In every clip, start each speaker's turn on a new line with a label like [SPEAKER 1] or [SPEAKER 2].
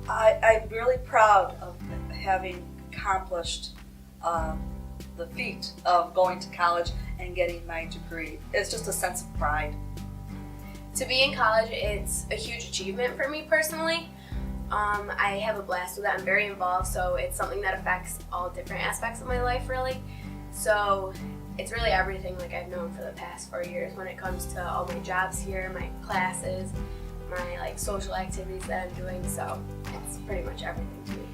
[SPEAKER 1] I'm really proud of having accomplished the feat of going to college and getting my degree. It's just a sense of pride.
[SPEAKER 2] To be in college, it's a huge achievement for me personally. I have a blast with it. I'm very involved, so it's something that affects all different aspects of my life, really. So it's really everything like I've known for the past 4 years when it comes to all my jobs here, my classes, my like social activities that I'm doing. So it's pretty much everything to me.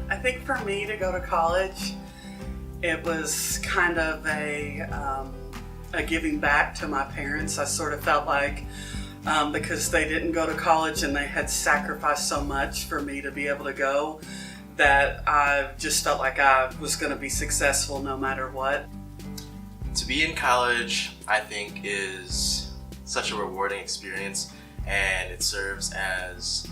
[SPEAKER 3] I think for me to go to college, it was kind of a giving back to my parents. I sort of felt like because they didn't go to college and they had sacrificed so much for me to be able to go, that I just felt like I was going to be successful no matter what.
[SPEAKER 4] To be in college, I think, is such a rewarding experience, and it serves as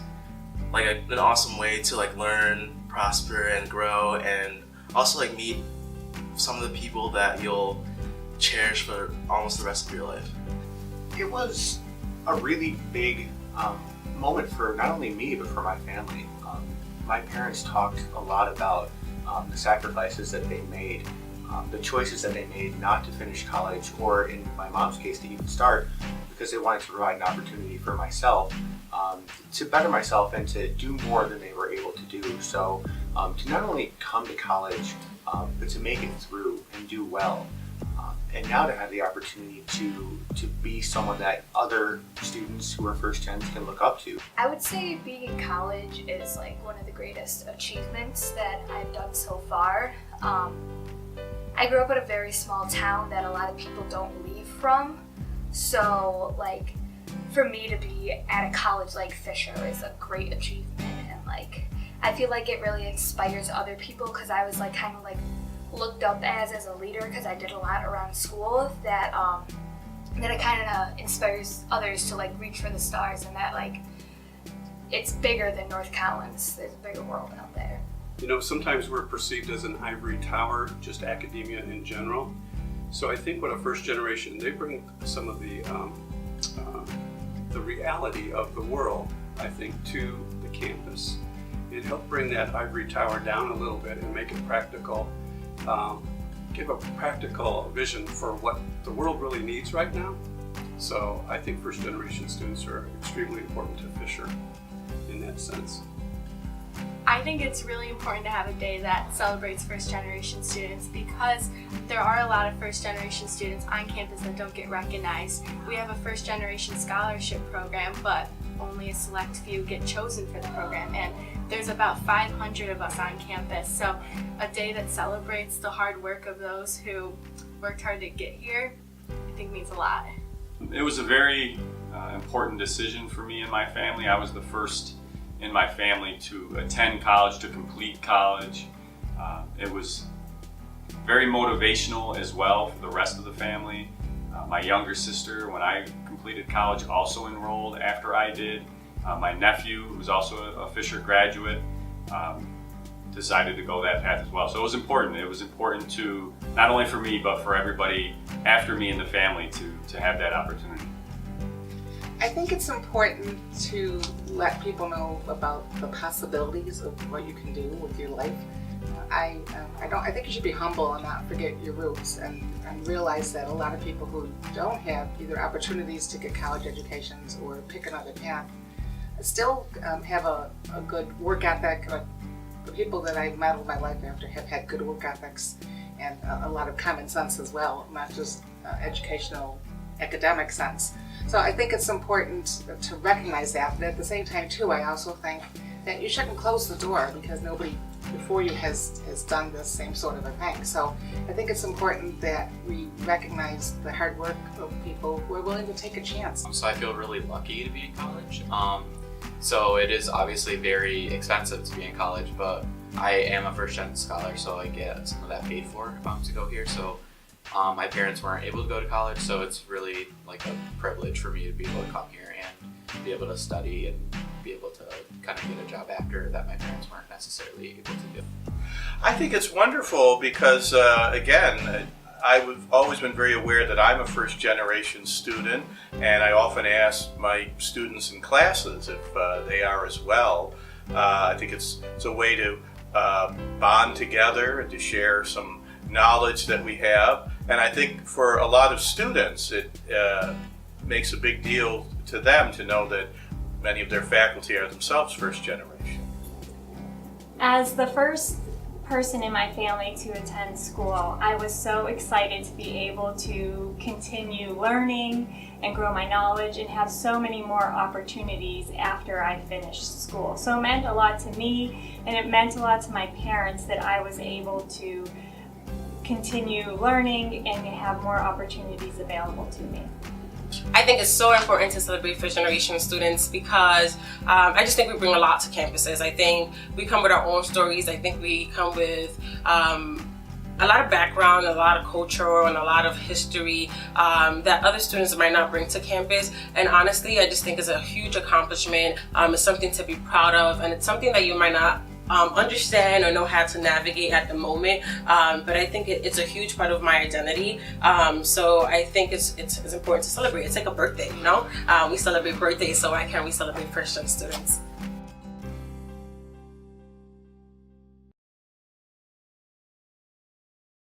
[SPEAKER 4] like an awesome way to like learn, prosper, and grow, and also like meet some of the people that you'll cherish for almost the rest of your life.
[SPEAKER 5] It was a really big moment for not only me but for my family. My parents talked a lot about the sacrifices that they made, the choices that they made not to finish college, or in my mom's case to even start, because they wanted to provide an opportunity for myself to better myself and to do more than they were able to do. So to not only come to college, but to make it through and do well. And now to have the opportunity to be someone that other students who are first gens can look up to.
[SPEAKER 6] I would say being in college is like one of the greatest achievements that I've done so far. I grew up in a very small town that a lot of people don't leave from. So like for me to be at a college like Fisher is a great achievement, and like I feel like it really inspires other people, because I was like kind of like looked up as a leader because I did a lot around school that it kind of inspires others to like reach for the stars, and that like it's bigger than North Collins. There's a bigger world out there.
[SPEAKER 7] You know, sometimes we're perceived as an ivory tower, just academia in general. So I think when a first generation, they bring some of the reality of the world, I think, to the campus. It helped bring that ivory tower down a little bit and make it practical. Give a practical vision for what the world really needs right now. So I think first generation students are extremely important to Fisher in that sense.
[SPEAKER 8] I think it's really important to have a day that celebrates first generation students, because there are a lot of first generation students on campus that don't get recognized. We have a first generation scholarship program, but only a select few get chosen for the program, and there's about 500 of us on campus. So a day that celebrates the hard work of those who worked hard to get here, I think means a lot.
[SPEAKER 9] It was a very important decision for me and my family. I was the first in my family to attend college, to complete college. It was very motivational as well for the rest of the family. My younger sister, when I completed college, also enrolled after I did. My nephew, who was also a Fisher graduate, decided to go that path as well. So it was important. It was important to, not only for me, but for everybody after me in the family to have that opportunity.
[SPEAKER 10] I think it's important to let people know about the possibilities of what you can do with your life. I think you should be humble and not forget your roots, and realize that a lot of people who don't have either opportunities to get college educations or pick another path still have a good work ethic. The people that I've met in my life after have had good work ethics and a lot of common sense as well, not just educational, academic sense. So I think it's important to recognize that, but at the same time too, I also think that you shouldn't close the door because nobody before you has done this same sort of a thing. So I think it's important that we recognize the hard work of people who are willing to take a chance.
[SPEAKER 11] So I feel really lucky to be in college. So it is obviously very expensive to be in college, but I am a first-gen scholar, so I get some of that paid for to go here. So my parents weren't able to go to college, so it's really like a privilege for me to be able to come here and be able to study and be able to kind of get a job after that my parents weren't necessarily able to do.
[SPEAKER 12] I think it's wonderful because, again, I've always been very aware that I'm a first generation student, and I often ask my students in classes if they are as well. I think it's a way to bond together and to share some knowledge that we have. And I think for a lot of students, it makes a big deal to them to know that many of their faculty are themselves first generation.
[SPEAKER 13] As the first person in my family to attend school, I was so excited to be able to continue learning and grow my knowledge and have so many more opportunities after I finished school. So it meant a lot to me, and it meant a lot to my parents that I was able to continue learning and have more opportunities available to me.
[SPEAKER 14] I think it's so important to celebrate first generation students because I just think we bring a lot to campuses. I think we come with our own stories. I think we come with a lot of background, a lot of culture, and a lot of history that other students might not bring to campus. And honestly, I just think it's a huge accomplishment. It's something to be proud of, and it's something that you might not understand or know how to navigate at the moment, but I think it's a huge part of my identity. So I think it's important to celebrate. It's like a birthday, you know? We celebrate birthdays, so why can't we celebrate first-gen students?